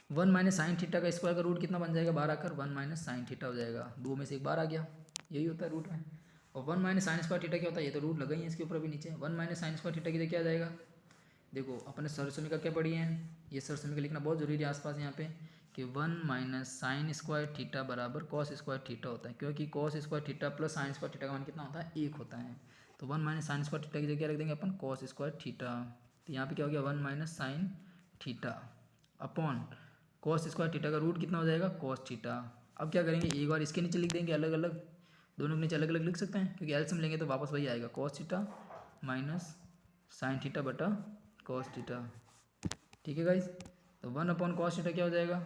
1 - sin थीटा का स्क्वायर का रूट कितना बन जाएगा, 12 कर 1 - sin थीटा हो जाएगा, 2 में से 1 बार आ गया, यही होता है रूट में। और 1 - sin स्क्वायर थीटा क्या होता है, ये तो रूट लगा ही है इसके ऊपर अभी नीचे। 1 - sin स्क्वायर थीटा की जगह क्या आ जाएगा, देखो अपने सरसमीका क्या पढ़ी है, ये सरसमीका लिखना बहुत जरूरी है आसपास यहाँ पे, कि 1 - sin स्क्वायर थीटा बराबर cos स्क्वायर थीटा होता है, क्योंकि cos square theta plus sin square theta का मान कितना होता है, 1 होता है। तो 1 - sin स्क्वायर थीटा की जगह क्या रख देंगे अपन, cos स्क्वायर थीटा। तो यहाँ पे क्या हो गया, 1 - sin theta upon cos square theta का रूट कितना हो जाएगा, cos थीटा। अब क्या करेंगे, एक बार इसके नीचे लिख देंगे अलग अलग, दोनों के नीचे अलग अलग लिख सकते हैं, क्योंकि एलसीएम लेंगे तो वापस वही आएगा, cos theta minus sine theta बटा cos थीटा। ठीक है गाइज, तो 1/cos थीटा क्या हो जाएगा,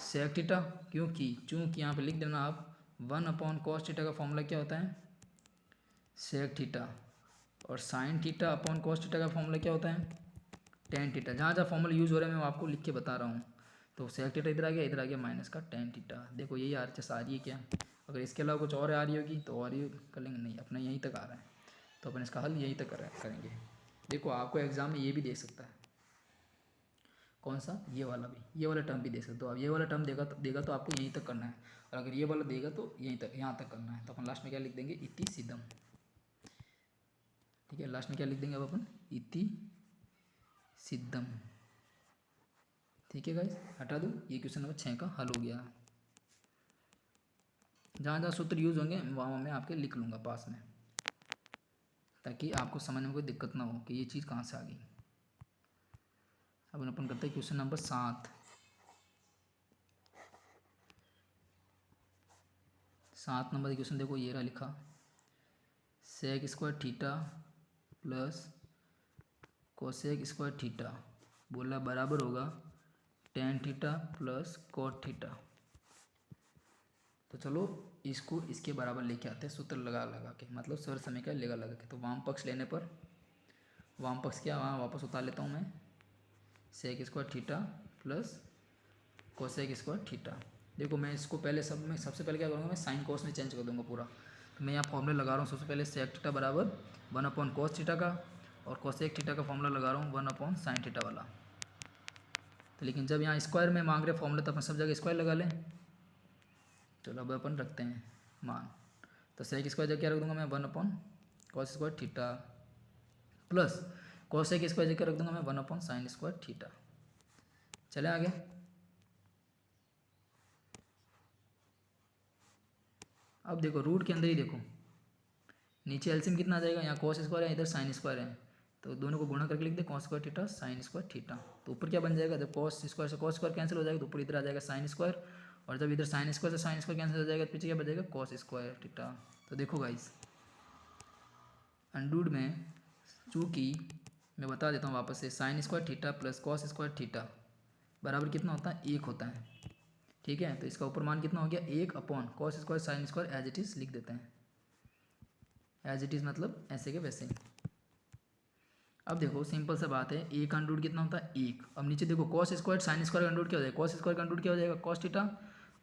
सेक थीटा, क्योंकि चूँकि यहाँ पे लिख देना आप 1/cos थीटा का फॉर्मूला क्या होता है, सेक थीटा, और sign theta upon cos theta का फॉर्मूला क्या होता है, टेन थीटा। जहाँ जहाँ फॉर्मूला यूज़ हो रहा है मैं आपको लिख के बता रहा हूँ। तो सेक थीटा इधर आ गया माइनस का टेन थीटा। देखो यही RHS आ रही है क्या? अगर इसके अलावा कुछ और आ रही होगी तो और ही कर लेंगे, नहीं अपना यहीं तक आ रहा है तो अपन इसका हल यहीं तक करेंगे। देखो आपको एग्जाम में ये भी दे सकता है, कौन सा, ये वाला भी, ये वाला टर्म भी दे सकते हो। अब ये वाला टर्म देगा तो आपको यहीं तक करना है, और अगर ये वाला देगा तो यहीं तक, यहाँ तक करना है। तो अपन लास्ट में क्या लिख देंगे, इति सिद्धम। ठीक है, लास्ट में क्या लिख देंगे अब अपन, इति सिद्धम। ठीक है गाइस, हटा दो, ये क्वेश्चन नंबर 6 का हल हो गया। जहाँ जहाँ सूत्र यूज होंगे वहाँ मैं आपके लिख लूँगा पास में, ताकि आपको समझने में कोई दिक्कत ना हो कि ये चीज़ कहाँ से आ गई। अब अपन करते हैं क्वेश्चन नंबर 7। 7 नंबर क्वेश्चन देखो, ये रहा लिखा, sec square theta plus cosec square theta बोला बराबर होगा tan theta plus cot theta. तो चलो इसको इसके बराबर लेके आते हैं सूत्र लगा लगा के, मतलब सर समीकरण लगा के। तो वाम पक्ष लेने पर, वाम पक्ष क्या वहाँ वापस उतार लेता हूँ मैं, sec square theta plus cosec square theta. देखो मैं इसको पहले सबसे पहले क्या करूँगा, मैं साइन कोस में चेंज कर दूँगा पूरा। तो मैं यहाँ फॉर्मूला लगा रहा हूँ, सबसे पहले सेक थीटा बराबर 1/cos थीटा का, और कोसेक थीटा का फॉर्मूला लगा रहा हूँ 1/sin थीटा वाला। तो लेकिन जब यहाँ स्क्वायर में मांग रहे फॉर्मूला तो अपन सब जगह स्क्वायर लगा लें। चलो अब अपन रखते हैं मान, तो सेक स्क्वायर जगह क्या रख दूँगा मैं 1/cos square theta plus cosec square जगह क्या रख दूँगा मैं 1/sin स्क्वायर थीटा। चले आगे, अब देखो रूट के अंदर ही देखो, नीचे एलसीएम कितना आ जाएगा, यहाँ कॉस स्क्वायर है इधर साइन स्क्वायर है, तो दोनों को गुणा करके लिख दे cos square theta sine square theta. तो ऊपर क्या बन जाएगा, जब कॉस स्क्वायर से कॉस स्क्वायर कैंसिल हो जाएगा तो ऊपर इधर आ जाएगा साइन स्क्वायर, और जब इधर साइन स्क्वायर से साइन स्क्वायर कैंसिल हो जाएगा तो पीछे क्या बचेगा कॉस स्क्वायर थीटा। तो देखो गाइस अंडूड में, चूँकि मैं बता देता हूँ वापस से, sign square theta plus cos square theta बराबर कितना होता है, 1 होता है। ठीक है, तो इसका ऊपर मान कितना हो गया, 1/cos square sine square as it is लिख देते हैं, एज इट इज़ मतलब ऐसे के वैसे। अब देखो सिंपल सा बात है, ए का अंडर कितना होता है 1। अब नीचे देखो कॉस स्क्वायर साइन स्क्वायर का अंडर क्या हो जाएगा, कॉस स्क्वायर का अंडर क्या हो जाएगा कॉस थीटा,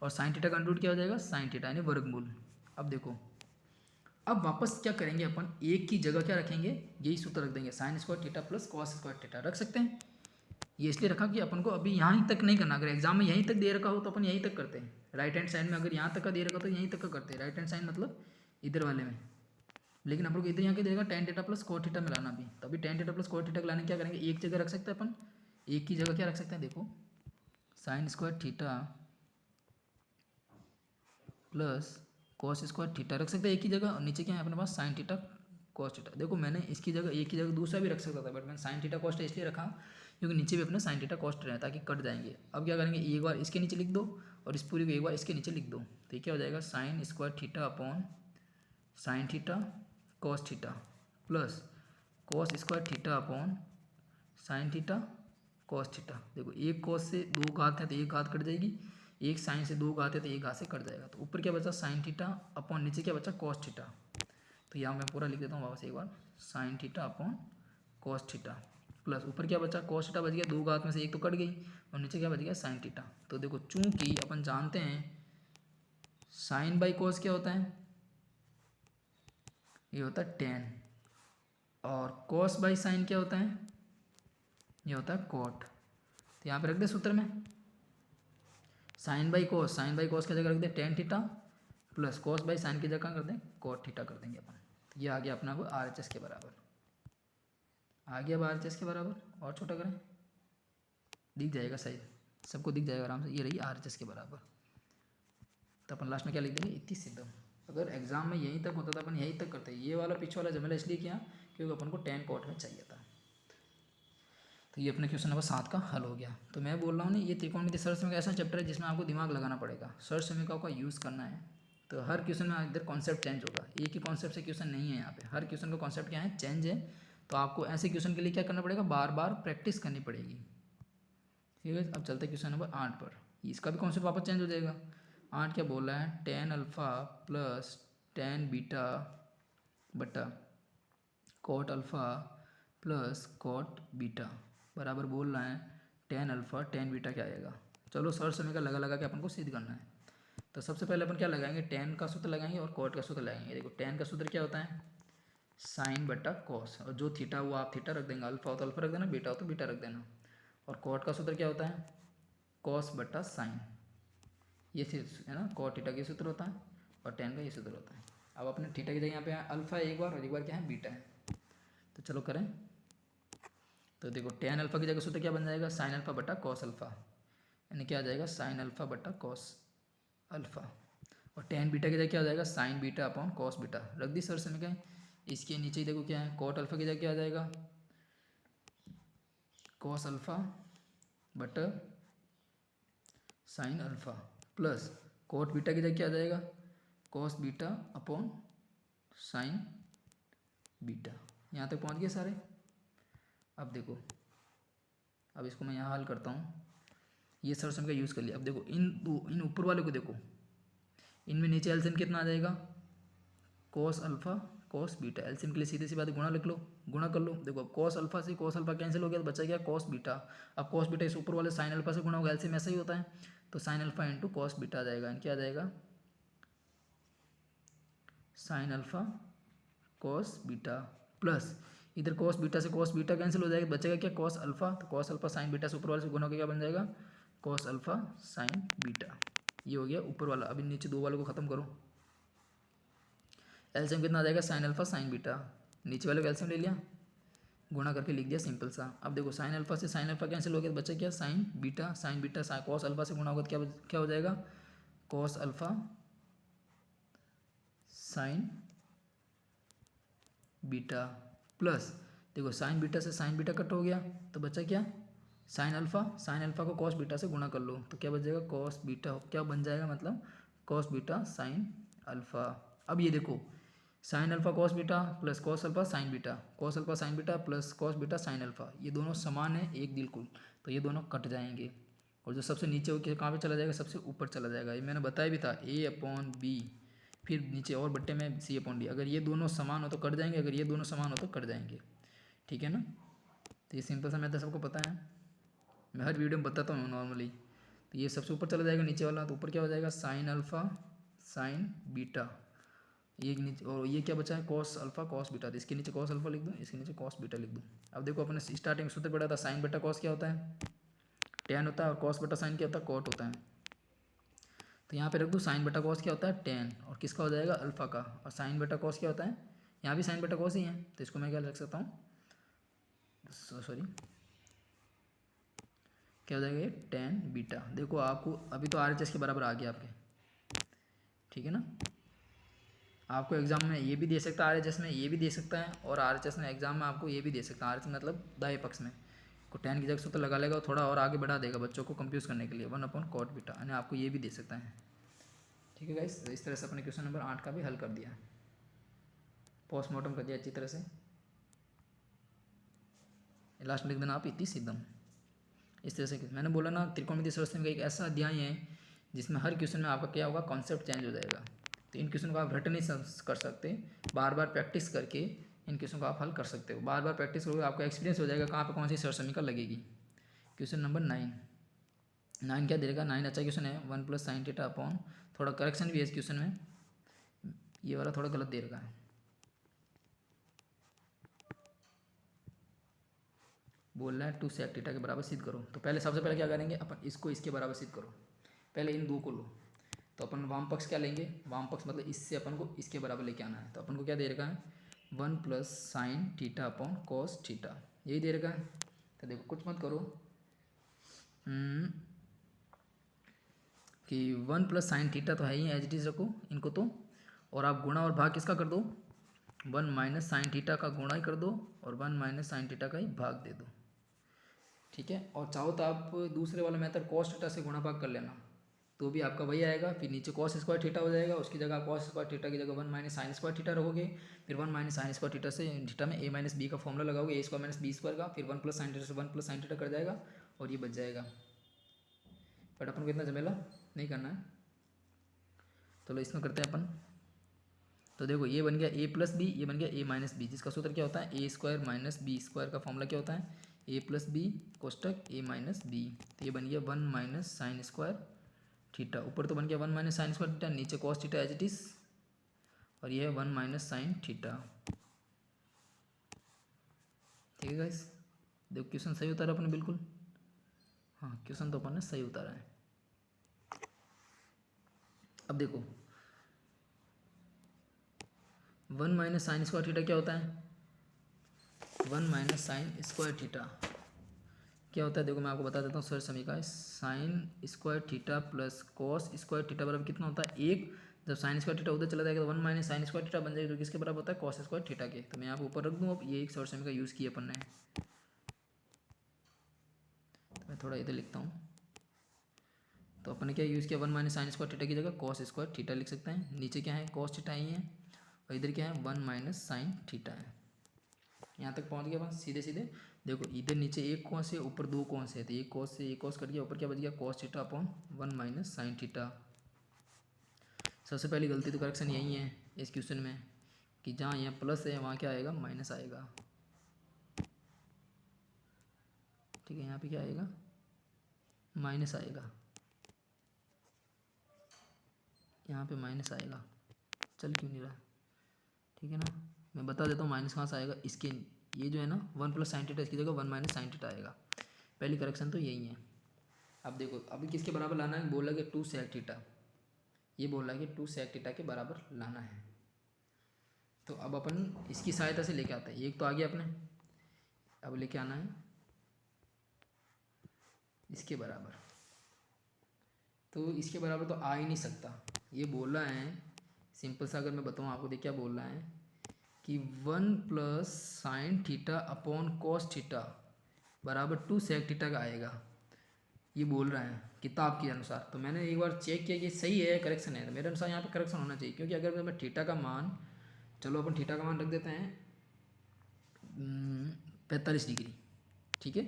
और साइन थीटा का अंडर क्या हो जाएगा साइन थीटा, यानी वर्गमूल। अब देखो अब वापस क्या करेंगे अपन, एक की जगह क्या रखेंगे, यही सूत्र रख देंगे, sign square theta plus cos square theta रख सकते हैं। ये इसलिए रखा कि अपन को अभी यहाँ तक नहीं करना, अगर एग्जाम में यहीं तक दे रखा हो तो अपन यहीं तक करते हैं। राइट हैंड साइड में अगर यहाँ तक का दे रखा तो यहीं तक का करते हैं, राइट हैंड साइड मतलब इधर वाले में। लेकिन अपन को इधर यहाँ के देगा ten theta plus cot theta मिलाना भी, तो अभी ten theta plus cot theta लाने क्या करेंगे, एक जगह रख सकते हैं अपन, एक की जगह क्या रख सकते हैं, देखो sign square theta plus cos square theta रख सकते हैं एक ही जगह, और नीचे क्या है अपने पास साइन थीटा कॉस थीटा। देखो मैंने इसकी जगह एक की जगह दूसरा भी रख सकता था, बट मैंने साइन थीटा कॉस्ट इसलिए रखा क्योंकि नीचे भी अपने साइन थीटा कॉस्ट रहे ताकि कट जाएंगे। अब क्या करेंगे, एक बार इसके नीचे लिख दो और इस पूरी को एक बार इसके नीचे लिख दो, तो ये क्या हो जाएगा sign square theta upon sine theta cos theta plus cos square theta upon sine theta cos theta. देखो एक कॉस से दो घात है तो एक घात कट जाएगी, एक साइन से दो घात है तो एक घात से कट जाएगा, तो ऊपर क्या बचा साइन थीटा अपॉन नीचे क्या बचा कॉस थीटा। तो यहाँ मैं पूरा लिख देता हूँ वापस एक बार, sine theta upon cos theta plus ऊपर क्या बचा कॉस थीटा बच गया, दो घात में से एक तो कट गई, और नीचे क्या बच गया साइन थीटा। तो देखो चूंकि अपन जानते हैं साइन बाई कॉस क्या होता है, ये होता है टेन, और कॉस बाई साइन क्या होता है, ये होता है कॉट। तो यहाँ पे रख दे सूत्र में साइन बाई कॉस की जगह रख they tend theta plus cos by sine की जगह कर दें कॉट थीटा कर देंगे अपन। तो ये आ गया अपना वो RHS के बराबर, आ गया अब RHS के बराबर, और छोटा करें दिख जाएगा सही, सबको दिख जाएगा आराम से, ये रही RHS के बराबर। तो अपन लास्ट में क्या लिख देंगे, इति सिद्धम। अगर एग्जाम में यहीं तक होता था अपन यहीं तक करते, ये वाला पीछे वाला झमेला इसलिए किया क्योंकि अपन को 10 कॉट में चाहिए था। तो ये अपने क्वेश्चन नंबर 7 का हल हो गया। तो मैं बोल रहा हूँ ना, ये त्रिकोणमिति सरल समीकरण ऐसा चैप्टर है जिसमें आपको दिमाग लगाना पड़ेगा, सरल समीकरणों का यूज़ करना है। तो हर क्वेश्चन में इधर कॉन्सेप्ट चेंज होगा, एक ही कॉन्सेप्ट से क्वेश्चन नहीं है यहाँ पे, हर क्वेश्चन का कॉन्सेप्ट क्या है चेंज है। तो आपको ऐसे क्वेश्चन के लिए क्या करना पड़ेगा, बार बार प्रैक्टिस करनी पड़ेगी। ठीक है, अब चलते हैं क्वेश्चन नंबर 8 पर, इसका भी कॉन्सेप्ट वापस चेंज हो जाएगा। 8 क्या बोल रहा है, tan alpha plus tan beta बटा cot alpha plus cot beta बराबर बोल रहा है टेन अल्फ़ा टेन बीटा क्या आएगा। चलो सर समीकरण लगा लगा के अपन को सिद्ध करना है। तो सबसे पहले अपन क्या लगाएंगे, टेन का सूत्र लगाएंगे और कॉट का सूत्र लगाएंगे। देखो टेन का सूत्र क्या होता है, साइन बटा कॉस, और जो थीटा हुआ आप थीटा रख देंगे, अल्फा हो तो अल्फा रख देना, बीटा हो तो बीटा रख देना। और कॉट का सूत्र क्या होता है, कॉस बटा साइन, ये है ना, कॉट थीटा का सूत्र होता है और टेन का ये सूत्र होता है। अब अपने थीटा की जगह यहाँ पे अल्फा एक बार और एक बार क्या है, बीटा है। तो चलो करें। तो देखो टेन अल्फा की जगह सूत्र क्या बन जाएगा, साइन अल्फा बटा कॉस अल्फा, यानी क्या आ जाएगा, साइन अल्फा बटा कॉस अल्फा। और टेन बीटा की जगह क्या हो जाएगा, sign beta upon cos beta, रख दी सर समीकरण। इसके नीचे ही देखो क्या है, कॉट अल्फा की जगह क्या आ जाएगा, कॉस अल्फा बटा sine alpha, plus cot beta की जगह क्या आ जाएगा, cos beta upon sine beta. यहाँ तक पहुँच गए सारे। अब देखो, अब इसको मैं यहाँ हल करता हूँ, ये सर सम का यूज़ कर लिया। अब देखो इन ऊपर वाले को देखो, इनमें नीचे एलसीएम कितना आ जाएगा, cos alpha cos beta. LCM के लिए सीधी सी बात गुणा लिख लो, गुणा कर लो। देखो अब कॉस अल्फा से कॉस अल्फा कैंसिल हो गया तो बचा गया कॉस बीटा। अब कॉस बीटा इस ऊपर वाले साइन अल्फा से गुणा होगा, एलसीएम ऐसा ही होता है, तो sine alpha into cos beta आ जाएगा। क्या आ जाएगा, sine alpha cos beta, plus इधर कॉस बीटा से कॉस बीटा कैंसिल हो जाएगा, बचेगा क्या, कॉस अल्फा। तो कॉस अल्फा साइन बीटा से ऊपर वाले से गुणा होकर क्या बन जाएगा, कॉस अल्फा साइन बीटा। ये हो गया ऊपर वाला। अभी नीचे दो वालों को खत्म करो, एलसीएम कितना आ जाएगा, साइन अल्फा साइन बीटा, नीचे वाले को एलसीएम ले लिया, गुणा करके लिख दिया सिंपल सा। अब देखो साइन अल्फा से साइन अल्फा कैंसिल हो गया तो बचा क्या, sign beta sine beta, cos alpha से गुणा होगा तो क्या हो जाएगा, cos alpha sine beta, plus देखो साइन बीटा से साइन बीटा कट हो गया तो बचा क्या, साइन अल्फा को कॉस बीटा से गुणा कर लो तो क्या बच जाएगा, कॉस बीटा क्या बन जाएगा, मतलब कॉस बीटा साइन अल्फा। अब ये देखो sign alpha cos beta plus cos alpha sine beta, cos alpha sine beta plus cos beta sine alpha, ये दोनों समान है एक बिल्कुल, तो ये दोनों कट जाएंगे। और जो सबसे नीचे हो कहाँ पे चला जाएगा, सबसे ऊपर चला जाएगा। ये मैंने बताया भी था, ए अपॉन बी, फिर नीचे और बट्टे में सी अपॉन डी। अगर ये दोनों समान हो तो कट जाएंगे, अगर ये दोनों समान हो तो कट जाएंगे, ठीक है ना। तो ये सिंपल सा मेथड सबको पता है, मैं हर वीडियो में बताता हूँ नॉर्मली। तो ये सबसे ऊपर चला जाएगा नीचे वाला, तो ऊपर क्या हो जाएगा, साइन अल्फा साइन बीटा, ये नीचे, और ये क्या बचा है, कॉस अल्फा कॉस बीटा। तो इसके नीचे कॉस अल्फा लिख दूँ, इसके नीचे कॉस बीटा लिख दूँ। अब देखो अपने स्टार्टिंग सूत्र पढ़ा था, साइन बटा कॉस क्या होता है, टेन होता है, और कॉस बटा साइन क्या होता है, कॉट होता है। तो यहाँ पे रख दूँ साइन बटा कॉस क्या होता है, टेन, और किसका हो जाएगा, अल्फा का। और साइन बटा कॉस क्या होता है, यहाँ भी साइन बटा कॉस ही है, तो इसको मैं क्या रख सकता हूँ, सॉरी क्या हो जाएगा ये, टेन बीटा। देखो आपको अभी तो RHS के बराबर आ गया आपके, ठीक है ना। आपको एग्जाम में ये भी दे सकता है, RHS में ये भी दे सकता है, और RHS में एग्जाम में आपको ये भी दे सकता है, RHS मतलब दाएं पक्ष में को टेन की जगह सूत्र लगा लेगा, थोड़ा और आगे बढ़ा देगा बच्चों को कंफ्यूज करने के लिए, 1/cot बीटा, यानी आपको ये भी दे सकता है, ठीक है गाइस। तो इस तरह से अपने क्वेश्चन नंबर 8 का भी हल कर दिया, पोस्टमार्टम कर दिया अच्छी तरह से। लास्ट में लिख देना आप इतनी सीधम। इस तरह से मैंने बोला ना, त्रिकोणमितीय संरचना का एक ऐसा अध्याय है जिसमें हर क्वेश्चन में आपका क्या होगा, कॉन्सेप्ट चेंज हो जाएगा। तो इन क्वेश्चन को आप रट नहीं कर सकते, बार बार प्रैक्टिस करके इन क्वेश्चन को आप हल कर सकते हो। बार बार प्रैक्टिस करोगे आपका एक्सपीरियंस हो जाएगा कहाँ पे कौन सी सर समीकरण लगेगी। क्वेश्चन नंबर 9 क्या दे देगा, 9 अच्छा क्वेश्चन है, 1 + sin थीटा अपॉन, थोड़ा करेक्शन भी है इस क्वेश्चन में, ये वाला थोड़ा गलत दे रखा है, बोल रहा है 2 sec थीटा के बराबर सिद्ध करो। तो पहले सबसे पहले क्या करेंगे अपन, इसको इसके बराबर सिद्ध करो, पहले इन दो को लो। तो अपन वाम पक्ष क्या लेंगे, वाम पक्ष मतलब इससे अपन को इसके बराबर लेके आना है। तो अपन को क्या दे रखा है, 1 + sin theta upon cos theta, यही दे रखा है। तो देखो कुछ मत करो, कि 1 + sin थीटा तो है ही, एज इट इज़ रखो इनको तो, और आप गुणा और भाग किसका कर दो, 1 - sin थीटा का गुणा ही कर दो, और 1 - sin थीटा का ही भाग दे दो, ठीक है। और चाहो तो आप दूसरे वाला मेथड cos थीटा से गुणा भाग कर लेना, तो भी आपका वही आएगा। फिर नीचे cos स्क्वायर थीटा हो जाएगा, उसकी जगह आप cos स्क्वायर थीटा की जगह 1 - sin स्क्वायर थीटा रखोगे, फिर 1 - sin स्क्वायर थीटा से थीटा में a - b का फॉर्मूला लगाओगे, a² - b² का, फिर 1 + sin थीटा से 1 + sin थीटा कर जाएगा, और ये बच जाएगा। बट अपन को इतना झमेला नहीं करना है, चलो इसमें करते हैं अपन। तो देखो ये बन गया a + b, ये बन गया a - b, जिसका सूत्र क्या होता है, a² - b² का फॉर्मूला क्या होता है, ए प्लस बी कोष्टक ए माइनस बी, तो ये बन गया 1 माइनस साइन स्क्वायर थीटा, ऊपर तो बन गया 1 माइनस साइन स्क्वायर थीटा, नीचे cos theta as it is, और ये है 1 माइनस साइन थीटा। ठीक है गाइस, देखो क्वेश्चन सही उतारा अपने बिल्कुल, हाँ क्वेश्चन तो अपन ने सही उतारा है। अब देखो 1 माइनस साइन स्क्वायर थीटा क्या होता है, 1 माइनस साइन स्क्वायर थीटा क्या होता है, देखो मैं आपको बता देता हूँ सर समीकरण, sign square theta plus cos square theta बराबर कितना होता है 1, जब साइन स्क्वायर थीटा उधर चला जाएगा तो 1 माइनस साइन स्क्वायर थीटा बन जाएगा, जो किसके बराबर होता है कॉस स्क्वायर थीटा के। तो मैं यहाँ पे ऊपर रख दूँ, अब ये एक सर समीकरण यूज़ किया अपन ने, तो मैं थोड़ा इधर लिखता हूँ। तो अपन ने क्या यूज़ किया, 1 माइनस साइन स्क्वायर थीटा की जगह कॉस स्क्वायर थीटा लिख सकते हैं, नीचे क्या है कॉस थीटा ही है, और इधर क्या है 1 माइनस साइन थीटा है। यहाँ तक पहुँच गया अपन सीधे सीधे। देखो इधर नीचे एक कॉस है, ऊपर दो कॉस है, तो एक कॉस से एक कॉस कट गया, ऊपर क्या बच गया cos theta upon 1 minus sine theta. सबसे पहली गलती तो करेक्शन यही है इस क्वेश्चन में, कि जहाँ यहाँ प्लस है वहाँ क्या आएगा माइनस आएगा। ठीक है, यहाँ पे क्या आएगा माइनस आएगा, यहाँ पे माइनस आएगा, चल क्यों नहीं रहा, ठीक है ना, मैं बता देता हूँ माइनस कहाँ से आएगा, इसके ये जो है ना 1 प्लस साइन थीटा, इसकी जगह 1 माइनस साइन थीटा आएगा। पहली करेक्शन तो यही है। अब देखो अभी किसके बराबर लाना है, बोला कि 2 सेक थीटा, ये बोल रहा है कि 2 सेक थीटा के बराबर लाना है। तो अब अपन इसकी सहायता से लेके आते हैं, एक तो आ गया अपने, अब लेके आना है इसके बराबर, तो इसके बराबर तो आ ही नहीं सकता, ये बोल रहा है सिंपल सा, अगर मैं बताऊँ आपको देख क्या बोल रहा है कि 1 plus sign theta upon cos theta बराबर 2 सेक थीटा का आएगा, ये बोल रहा है किताब के अनुसार। तो मैंने एक बार चेक किया कि सही है करेक्शन है, तो मेरे अनुसार यहाँ पे करेक्शन होना चाहिए, क्योंकि अगर मैं थीटा का मान, चलो अपन थीटा का मान रख देते हैं 45 डिग्री, ठीक है,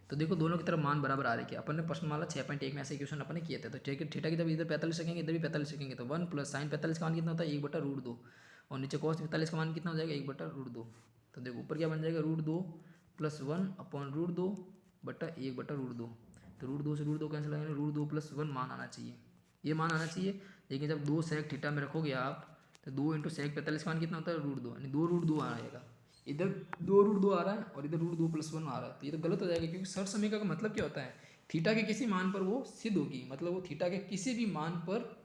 तो देखो दोनों की तरफ मान बराबर आ रहे हैं, अपन ने प्रश्नमाला 6.1 में ऐसे क्वेश्चन अपन ने किए थे। तो ठीक है, थीटा की जब इधर 45 रखेंगे इधर भी 45 रखेंगे, तो 1 प्लस साइन 45 का मान कितना होता है 1/√2, और नीचे कॉस 45 का मान कितना हो जाएगा 1/√2। तो देखो ऊपर क्या बन जाएगा √2 प्लस 1 अपॉन √2 बटा 1/√2, तो √2 से √2 कैंसिल आएगा, √2 प्लस 1 मान आना चाहिए, ये मान आना चाहिए। लेकिन जब 2 सेक थीटा में रखोगे आप, तो 2 इंटू सेक 45 का मान कितना होता है √2, यानी 2√2 आएगा, इधर 2√2 आ रहा है और इधर √2 प्लस 1 आ रहा है, तो ये तो गलत हो जाएगा, क्योंकि सर समीकरण का मतलब क्या होता है थीटा के किसी मान पर वो सिद्ध होगी, मतलब वो थीटा के किसी भी मान पर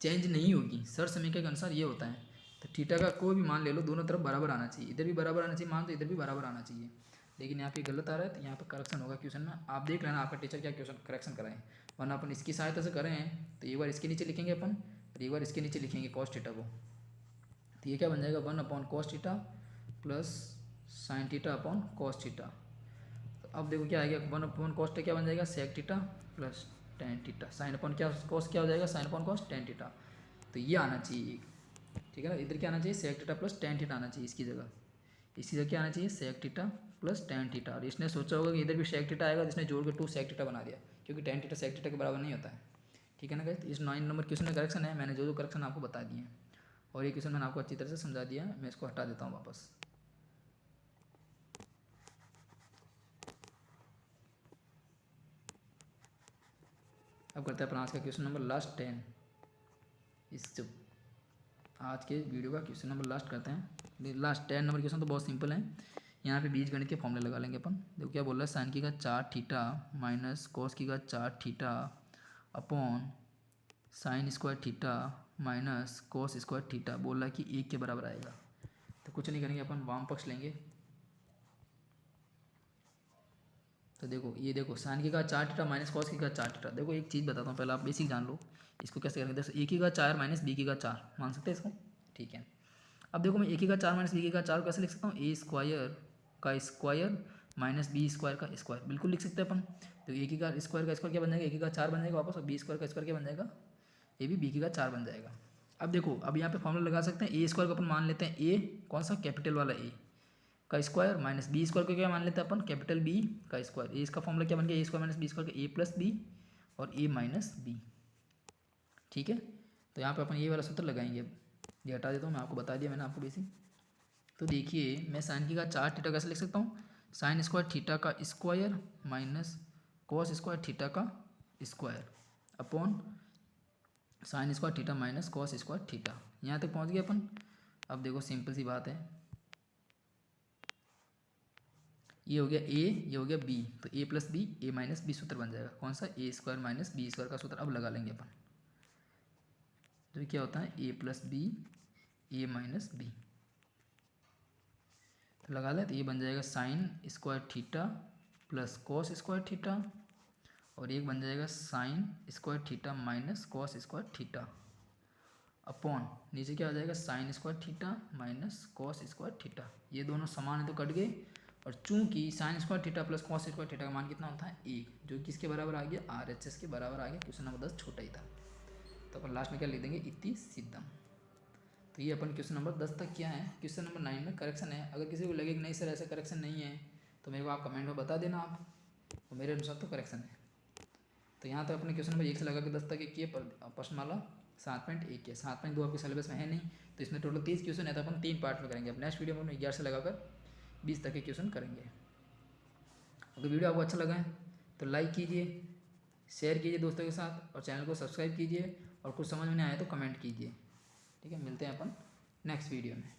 चेंज नहीं होगी, सर समीकरण के अनुसार ये होता है। तो थीटा का कोई भी मान ले लो, दोनों तरफ बराबर आना चाहिए, इधर भी बराबर आना चाहिए मान, तो इधर भी बराबर आना चाहिए, लेकिन यहाँ पे गलत आ रहा है, तो यहाँ पर करेक्शन होगा क्वेश्चन में। आप देख लेना आपका टीचर क्या क्वेश्चन करेक्शन कराएं, वरना अपन इसकी सहायता से करें तो एक बार इसके नीचे लिखेंगे अपन, और एक बार इसके नीचे लिखेंगे कॉस थीटा को, तो ये क्या बन जाएगा 1 upon cos theta plus sign theta upon cos theta. तो अब देखो क्या आएगा 1 अपॉन कॉस थीटा क्या बन जाएगा sec theta plus tan theta, sine upon क्या कॉस क्या हो जाएगा sine upon cos tan theta, तो ये आना चाहिए, ठीक है ना, इधर क्या आना चाहिए sec theta plus tan theta आना चाहिए इसकी जगह, इसकी जगह क्या आना चाहिए sec theta plus tan theta, और इसने सोचा होगा कि इधर भी सेक थीटा आएगा, जिसने जोड़ के 2 सेक थीटा बना दिया, क्योंकि टेन थीटा सेक थीटा के बराबर नहीं होता है, ठीक है ना गाइस। इस 9 नंबर क्वेश्चन में करेक्शन है, मैंने जो करेक्शन आपको बता दिए हैं, और ये क्वेश्चन मैंने आपको अच्छी तरह से समझा दिया है, मैं इसको हटा देता हूँ वापस। अब करते हैं अपना आज का क्वेश्चन नंबर लास्ट 10, इस जो आज के वीडियो का क्वेश्चन नंबर लास्ट करते हैं, लास्ट 10 नंबर क्वेश्चन तो बहुत सिंपल है, यहाँ पे बीज गणित के फॉर्मूले लगा लेंगे अपन। देखो क्या बोल रहा है साइन की का 4 थीटा माइनस कॉस की का 4 theta upon sine square theta minus cos square theta, बोल रहा है कि 1 के बराबर आएगा। तो कुछ नहीं करेंगे अपन वाम पक्ष लेंगे, तो देखो ये देखो साइन की का 4 थीटा माइनस कॉस की का 4 थीटा, देखो एक चीज़ बताता हूँ पहले आप बेसिक जान लो इसको कैसे करेंगे। देखो ए की का 4 माइनस बी की का 4 मान सकते हैं इसको, ठीक है। अब देखो मैं ए की का 4 माइनस बी की का 4 कैसे लिख सकता हूँ, ए स्क्वायर का स्क्वायर माइनस बी स्क्वायर का स्क्वायर, बिल्कुल लिख सकते हैं अपन। तो ए की का स्क्वायर क्या बन जाएगा, ए की का 4 बन जाएगा वापस, और बी स्क्वायर का स्क्वायर क्या बन जाएगा, ए भी बी की का 4 बन जाएगा। अब देखो अब यहाँ पे फॉर्मूला लगा सकते हैं, ए स्क्वायर को अपन मान लेते हैं ए कौन सा कैपिटल वाला ए का स्क्वायर माइनस बी स्क्वायर को क्या मान लेते हैं अपन कैपिटल बी का स्क्वायर, ए इसका फॉर्मूला क्या बन गया ए स्क्वायर माइनस बी स्क्वायर का ए प्लस बी और ए माइनस बी, ठीक है। तो यहाँ पे अपन ये वाला सूत्र लगाएंगे, ये हटा देता हूँ, मैं आपको बता दिया मैंने आपको बेसिक। तो देखिए मैं साइन की का 4 थीटा कैसे लिख सकता हूँ, साइन स्क्वायर थीटा का square minus cos square theta का square upon sine square theta minus cos square theta. यहाँ तक पहुँच गए अपन। अब देखो सिंपल सी बात है, ये हो गया ए, ये हो गया बी, तो ए plus B, A minus B सूत्र बन जाएगा। कौन सा? ए स्क्वायर माइनस बी स्क्वायर का सूत्र अब लगा लेंगे अपन। तो क्या होता है? ए plus B, A minus B, तो लगा लें। तो ये बन जाएगा sign square theta plus cos square theta, और एक बन जाएगा sign square theta minus cos square theta upon नीचे क्या आ जाएगा? Sign square theta minus cos square theta. ये दोनों समान है तो कट गए, और चूंकि sign square theta plus cos square theta का मान कितना होता है? 1, जो किसके बराबर आ गया? RHS के बराबर आ गया। क्वेश्चन नंबर 10 छोटा ही था, तो अपन लास्ट में क्या लिख देंगे? इति सिद्धम। तो ये अपन क्वेश्चन नंबर 10 तक किया है। क्वेश्चन नंबर 9 में करेक्शन है। अगर किसी को लगे कि नहीं सर ऐसा करेक्शन नहीं है, तो मेरे को आप कमेंट में बता देना आप, तो मेरे अनुसार तो करेक्शन है। तो यहाँ तक अपने क्वेश्चन नंबर 1 से लगा के 10 तक किए। प्रश्नमाला 7.1 के 7.2 आपके सिलेबस में है नहीं, तो इसमें टोटल 30 क्वेश्चन है, तो अपन 3 पार्ट में करेंगे। अब नेक्स्ट वीडियो में अपन 11 से लगाकर 20 तक के क्वेश्चन करेंगे। अगर वीडियो आपको अच्छा लगा है तो लाइक कीजिए, शेयर कीजिए दोस्तों के साथ, और चैनल को सब्सक्राइब कीजिए, और कुछ समझ में नहीं आया तो कमेंट कीजिए। ठीक है, मिलते हैं अपन नेक्स्ट वीडियो में।